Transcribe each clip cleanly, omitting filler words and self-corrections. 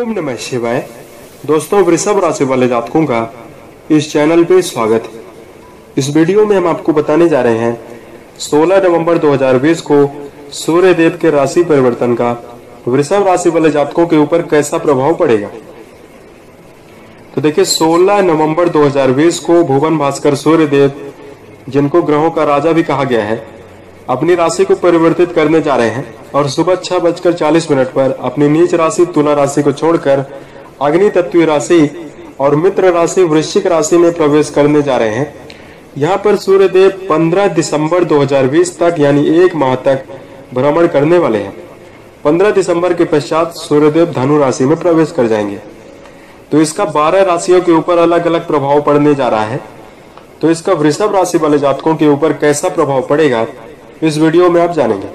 ओम नमः शिवाय। दोस्तों, वृषभ राशि वाले जातकों का इस चैनल पे स्वागत है। इस वीडियो में हम आपको बताने जा रहे हैं 16 नवंबर 2020 को सूर्य देव के राशि परिवर्तन का वृषभ राशि वाले जातकों के ऊपर कैसा प्रभाव पड़ेगा। तो देखिए, 16 नवंबर 2020 को भुवन भास्कर सूर्य देव, जिनको ग्रहों का राजा भी कहा गया है, अपनी राशि को परिवर्तित करने जा रहे हैं और सुबह 6:40 पर अपनी नीच राशि तुला राशि को छोड़कर अग्नि तत्वीय राशि और मित्र राशि वृश्चिक राशि में प्रवेश करने जा रहे हैं। यहाँ पर सूर्य देव 15 दिसंबर 2020 तक यानी एक माह तक भ्रमण करने वाले हैं। 15 दिसंबर के पश्चात सूर्यदेव धनु राशि में प्रवेश कर जाएंगे। तो इसका 12 राशियों के ऊपर अलग अलग प्रभाव पड़ने जा रहा है। तो इसका वृषभ राशि वाले जातकों के ऊपर कैसा प्रभाव पड़ेगा, इस वीडियो में आप जानेंगे।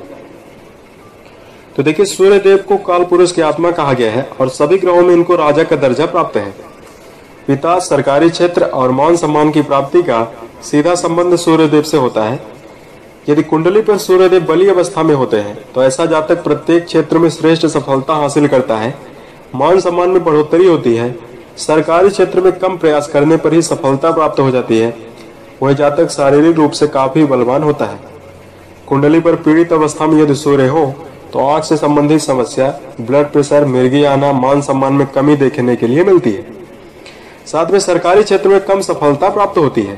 तो देखिए, सूर्य देव को काल पुरुष की आत्मा कहा गया है और सभी ग्रहों में इनको राजा का दर्जा प्राप्त है। पिता, सरकारी क्षेत्र और मान सम्मान की प्राप्ति का सीधा संबंध सूर्य देव से होता है। यदि कुंडली पर सूर्य देव बली अवस्था में होते हैं तो ऐसा जातक प्रत्येक क्षेत्र में श्रेष्ठ सफलता हासिल करता है। मान सम्मान में बढ़ोतरी होती है। सरकारी क्षेत्र में कम प्रयास करने पर ही सफलता प्राप्त हो जाती है। वह जातक शारीरिक रूप से काफी बलवान होता है। कुंडली पर पीड़ित अवस्था में यदि सूर्य हो तो आंख से संबंधित समस्या, ब्लड प्रेशर, मिर्गी आना, मान सम्मान में कमी देखने के लिए मिलती है। साथ में सरकारी क्षेत्र में कम सफलता प्राप्त होती है।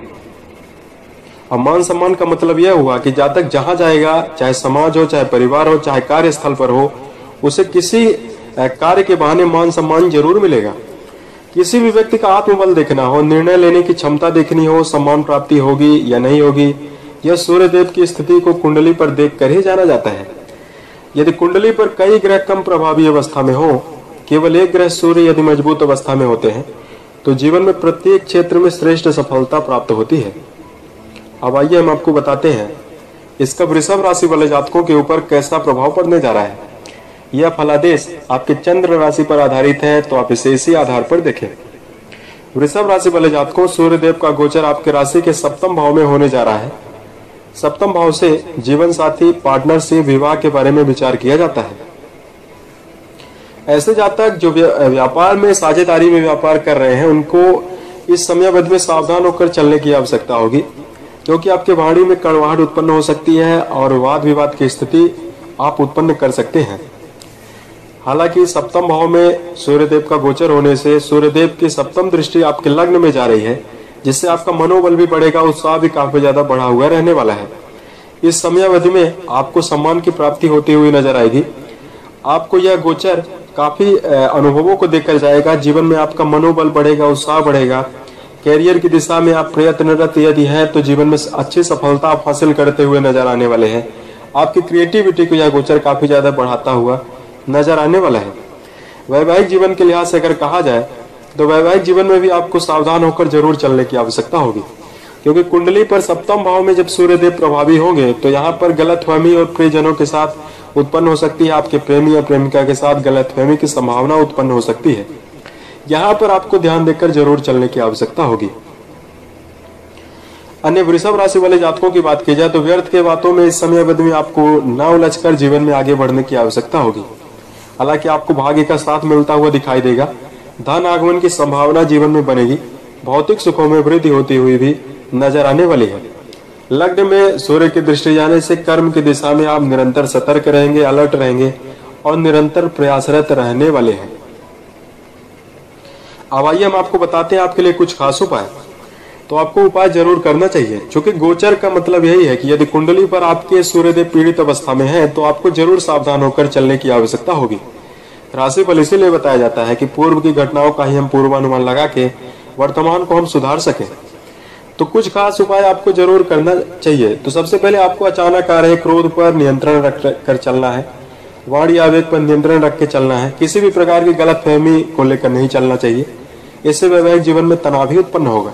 अब मान सम्मान का मतलब यह हुआ कि जातक जहां जाएगा, चाहे समाज हो, चाहे परिवार हो, चाहे कार्यस्थल पर हो, उसे किसी कार्य के बहाने मान सम्मान जरूर मिलेगा। किसी भी व्यक्ति का आत्मबल देखना हो, निर्णय लेने की क्षमता देखनी हो, सम्मान प्राप्ति होगी या नहीं होगी, यह सूर्यदेव की स्थिति को कुंडली पर देखकर ही जाना जाता है। यदि कुंडली पर कई ग्रह कम प्रभावी अवस्था में हो, केवल एक ग्रह सूर्य यदि मजबूत अवस्था में होते हैं तो जीवन में प्रत्येक क्षेत्र में श्रेष्ठ सफलता प्राप्त होती है। अब आइए हम आपको बताते हैं इसका वृषभ राशि वाले जातकों के ऊपर कैसा प्रभाव पड़ने जा रहा है। यह फलादेश आपके चंद्र राशि पर आधारित है, तो आप इसे इसी आधार पर देखें। वृषभ राशि वाले जातकों, सूर्यदेव का गोचर आपके राशि के सप्तम भाव में होने जा रहा है। सप्तम भाव से जीवन साथी, पार्टनर से विवाह के बारे में विचार किया जाता है। ऐसे जातक जो व्यापार में, साझेदारी में व्यापार कर रहे हैं, उनको इस समयावधि में सावधान होकर चलने की आवश्यकता होगी, क्योंकि आपके वाणी में कड़वाहट उत्पन्न हो सकती है और वाद विवाद की स्थिति आप उत्पन्न कर सकते हैं। हालांकि सप्तम भाव में सूर्यदेव का गोचर होने से सूर्यदेव की सप्तम दृष्टि आपके लग्न में जा रही है, जिससे आपका मनोबल भी बढ़ेगा, उत्साह भी काफी ज्यादा बढ़ा हुआ रहने वाला है। इस समयावधि में आपको सम्मान की प्राप्ति होती हुई नजर आएगी। आपको यह गोचर काफी अनुभवों को देकर जाएगा। जीवन में आपका मनोबल बढ़ेगा, उत्साह बढ़ेगा। कैरियर की दिशा में आप प्रयत्नरत यदि हैं तो जीवन में अच्छी सफलता आप हासिल करते हुए नजर आने वाले हैं। आपकी क्रिएटिविटी को यह गोचर काफी ज्यादा बढ़ाता हुआ नजर आने वाला है। वैवाहिक जीवन के लिहाज से अगर कहा जाए तो वैवाहिक जीवन में भी आपको सावधान होकर जरूर चलने की आवश्यकता होगी, क्योंकि कुंडली पर सप्तम भाव में जब सूर्यदेव प्रभावी होंगे तो यहाँ पर गलतफहमी और प्रियजनों के साथ उत्पन्न हो सकती है। आपके प्रेमी या प्रेमिका के साथ गलतफहमी की संभावना उत्पन्न हो सकती है। यहाँ पर आपको ध्यान देकर जरूर चलने की आवश्यकता होगी। अन्य वृषभ राशि वाले जातकों की बात की जाए तो व्यर्थ के बातों में इस समयावधि में आपको न उलझकर जीवन में आगे बढ़ने की आवश्यकता होगी। हालांकि आपको भाग्य का साथ मिलता हुआ दिखाई देगा। धन आगमन की संभावना जीवन में बनेगी। भौतिक सुखों में वृद्धि होती हुई भी नजर आने वाली है। लग्न में सूर्य की दृष्टि जाने से कर्म की दिशा में आप निरंतर सतर्क रहेंगे, अलर्ट रहेंगे और निरंतर प्रयासरत रहने वाले हैं। अब आइए हम आपको बताते हैं आपके लिए कुछ खास उपाय। तो आपको उपाय जरूर करना चाहिए, क्योंकि गोचर का मतलब यही है कि यदि कुंडली पर आपके सूर्यदेव पीड़ित अवस्था में है तो आपको जरूर सावधान होकर चलने की आवश्यकता होगी। राशिफल इसीलिए बताया जाता है कि पूर्व की घटनाओं का ही हम पूर्वानुमान लगा के वर्तमान को हम सुधार सके। तो कुछ खास उपाय आपको जरूर करना चाहिए। तो सबसे पहले आपको अचानक आ रहे क्रोध पर नियंत्रण रख कर चलना है। वाणी आवेग पर नियंत्रण रख के चलना है। किसी भी प्रकार की गलतफहमी को लेकर नहीं चलना चाहिए। इससे वैवाहिक जीवन में तनाव भी उत्पन्न होगा।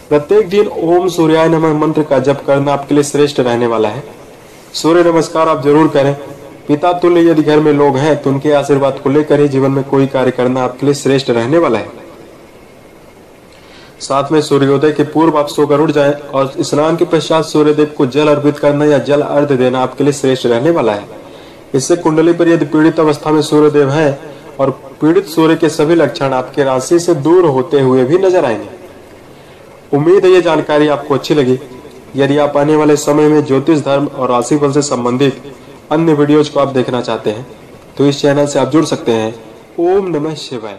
प्रत्येक दिन ओम सूर्याय नमः मंत्र का जप करना आपके लिए श्रेष्ठ रहने वाला है। सूर्य नमस्कार आप जरूर करें। पिता तुल्य यदि घर में लोग हैं तो उनके आशीर्वाद को लेकर ही जीवन में कोई कार्य करना आपके लिए श्रेष्ठ रहने वाला है। साथ में सूर्योदय के पूर्व आप सोकर उठ जाएं और स्नान के पश्चात सूर्यदेव को जल अर्पित करना या जल अर्घ्य देना आपके लिए श्रेष्ठ रहने वाला है। इससे कुंडली पर यदि पीड़ित अवस्था में सूर्यदेव है और पीड़ित सूर्य के सभी लक्षण आपके राशि से दूर होते हुए भी नजर आएंगे। उम्मीद है ये जानकारी आपको अच्छी लगी। यदि आप आने वाले समय में ज्योतिष धर्म और राशिफल से संबंधित अन्य वीडियोज को आप देखना चाहते हैं तो इस चैनल से आप जुड़ सकते हैं। ओम नमः शिवाय।